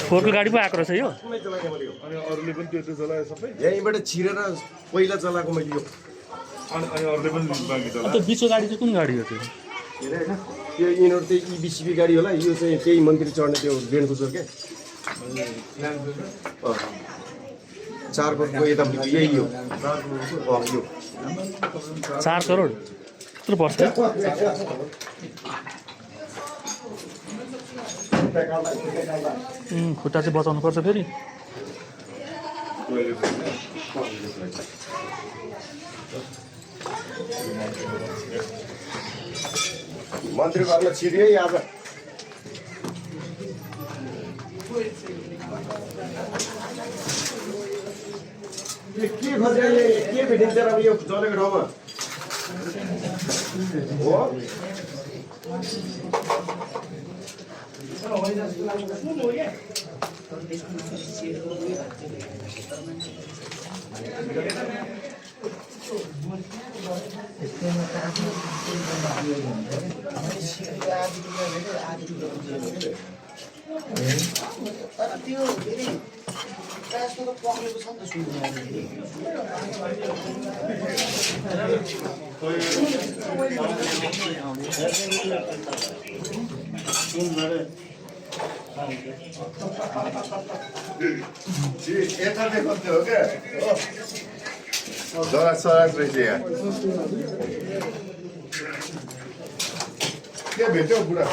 फोरको गाडी पो आएको रहेछ यो अनि अरूले पनि त्यो चलाए सबै यहीँबाट छिरेर पहिला चलाएको मैले यो अनि अरूले पनि बाँकी चलाए अन्त बिचको गाडी चाहिँ कुन गाडी हो त्यो त्यो यिनीहरू त्यही इबिसिबी गाडी होला यो चाहिँ त्यही मन्त्री चढ्ने त्यो बेन्कुसर के 4 करोडको यतापट्टि यही हो यो 4 करोड त्यत्रो पर्छ खुट्टा चाहिँ बचाउनु पर्छ फेरि मन्त्री घरमा छिर्यो है आज के खोजेर के भेटिन्छ र यो जलेको ठाउँमा हो तर त्यो फेरि प्रायःजस्तो त पक्रेको छ नि त यता देखाउँदै हो क्या जरा सराज रहेछ यहाँ के भेट्यौ बुढा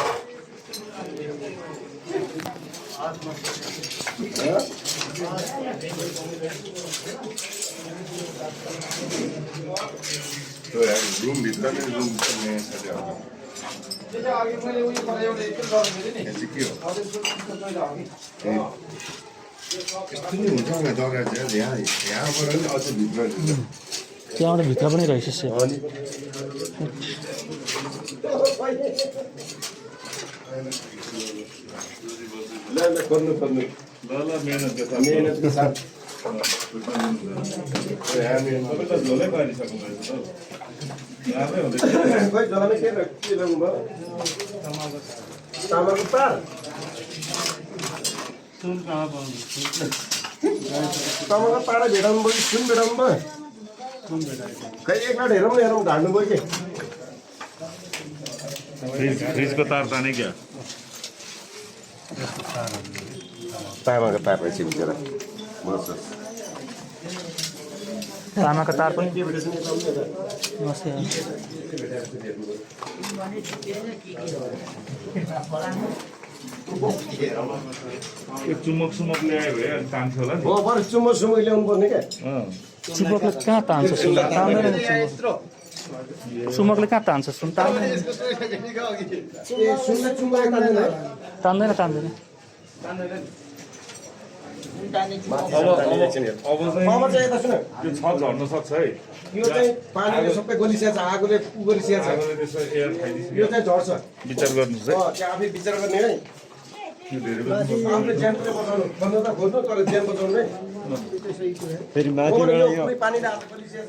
रुमभित्र नै रुम यस्तो नि हुन्छ होला जग्गा चाहिँ यहाँबाट पनि अझ भित्र त्यहाँबाट भित्र पनि रहेछ गर्नु पर्नु ल मेहनतको मेहनतको साथ झोलै पारिसक्नु रहेछ त राम्रै हुँदैछ खोइ जलाले के ल्याउनु भयो तामाको पार तामाको पारा भेटाउनु भयो सुन भेटाउनु भयो खै एकपल्ट हेरौँ ढाल्नु भयो कि फ्रिजको तार ताने क्या तामाको तार रहेछ बिचरा तामाको तार पनि चुमक ल्यायो भए अनि तान्छ होला नि हो बरु चुम्बो ल्याउनु पर्ने क्या चुम्बकले कहाँ तान्छ सुन तान्दैन चुम्बकले कहाँ तान्छ सुन तान्दैन तान्दैन अब चाहिँ यता सुन त्यो छत झर्न सक्छ है यो चाहिँ पानीले सबै गलिसिया छ आगोले गलिसिया छ त्यसो एयर खाइदिन्छ यो चाहिँ झर्छ विचार गर्नुहोस् है त्यहाँ आफै विचार गर्ने है आफूले ज्यान पनि बचाउनु भन्नु त खोज्नु तर ज्यान बचाउनु है फेरि माथिबाट यो पानीले हात गलिसिया छ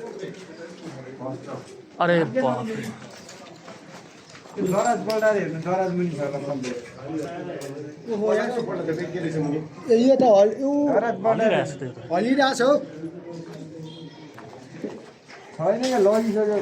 अरे दराज बल्टाएर हेर्नु दराज मुनि छ यो त दराज बल्टाएर हलिरहेछ हौ छैन यहाँ लगिसक्यो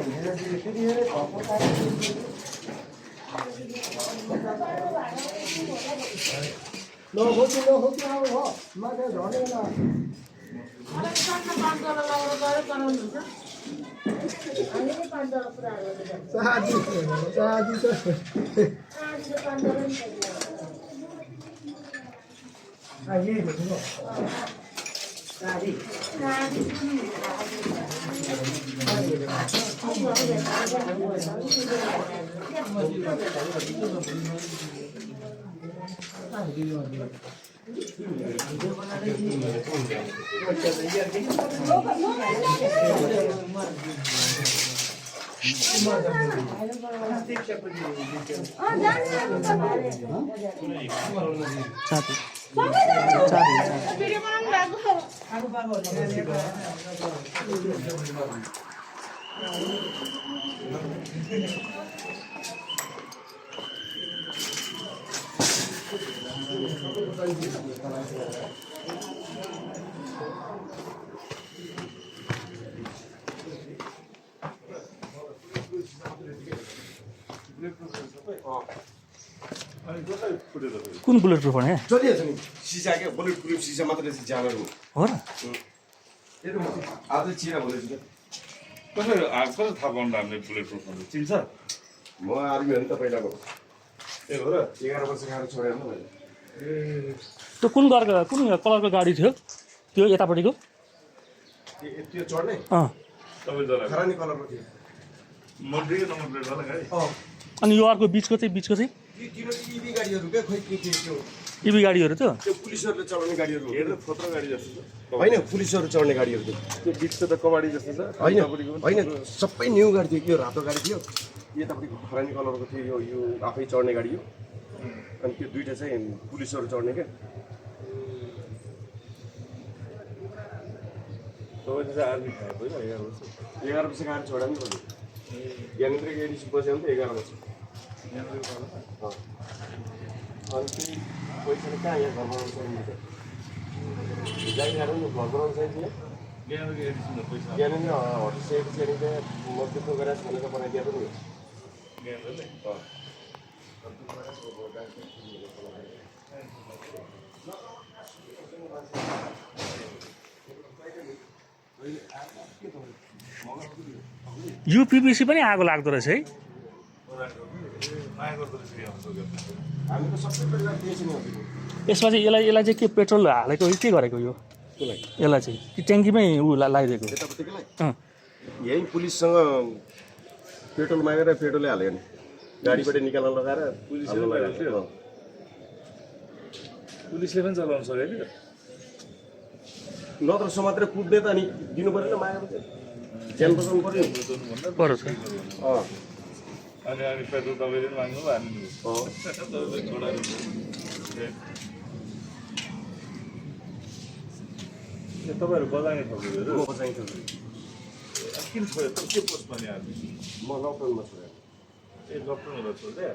कुन बुलेट प्रुफ भने चलिहाल्छ नि सिसा क्या बुलेट प्रुफ सिसा मात्रै चाहिँ ज्यानहरू हो र त्यो त म आज चिरा बोलेछु क्या कसरी थाहा पाउनु हामीले बुलेट प्रुफ चिन्छ म आर्मी हो नि त पहिलाको ए हो र 11 वर्ष गाडी छोडेर न मैले त्यो कुन कलरको गाडी थियो त्यो यतापट्टिको त्यो चढ्ने तपाईँ जरा खरानी कलरको थियो मड्रियो नम्बर प्लेट वाला गाडी अनि यो अर्को बिचको चाहिँ तिनीहरू इभी गाडीहरू क्या खोइ के त्यो इभी गाडीहरू त्यो त्यो पुलिसहरूले चलाउने गाडीहरू हो। हेर्दा फोत्रो गाडी जस्तो छ होइन पुलिसहरू चढ्ने गाडीहरू थियो त्यो बिचको त कबाडी जस्तो छ होइन सबै न्यू गाडी थियो यो रातो गाडी थियो यतापट्टि खरानी कलरको थियो यो आफै चढ्ने गाडी हो अनि त्यो दुइटा चाहिँ पुलिसहरू चढ्ने क्या तपाईँले चाहिँ आर्मी खाएको होइन 11 वर्ष गाडी छोडा नि भन्यो ज्ञानेन्द्रको एडिसी बस्यो भने त 11 वर्ष अनि त्यही पैसाले कहाँ यहाँ घर बनाउनु सक्ने त जागिरहरू नि घर बनाउनु सकिन्छ ज्ञानेन्द्र होटल सेट मजबुत गरेर खाना त बनाइदिएको नि यो पिपिसी पनि आगो लाग्दो रहेछ है हामी त सबै परिवार दिएछ नि यसमा चाहिँ यसलाई चाहिँ के पेट्रोल हालेको हो के गरेको यो यसलाई चाहिँ कि ट्याङ्कीमै ऊ लगाइदिएको यतापट्टिकोलाई यही पुलिससँग पेट्रोल मागेर पेट्रोलै हाल्यो नि गाडीबाट निकाल्न लगाएर पुलिसले पनि चलाउनु सक्यो कि नत्र समातेर कुद्ने त अनि दिनु पऱ्यो नि मागेर ज्यान बचाउनु पऱ्यो पर्यो छ अनि पेट्रोल तपाईँले पनि माग्नु भयो हामी तपाईँहरू बजाउने थप्नुहरू म बचाइन्छ किन छोड्यो के पोस्ट भने हामी म लकडाउनमा छु ए लकडाउन छोड्दै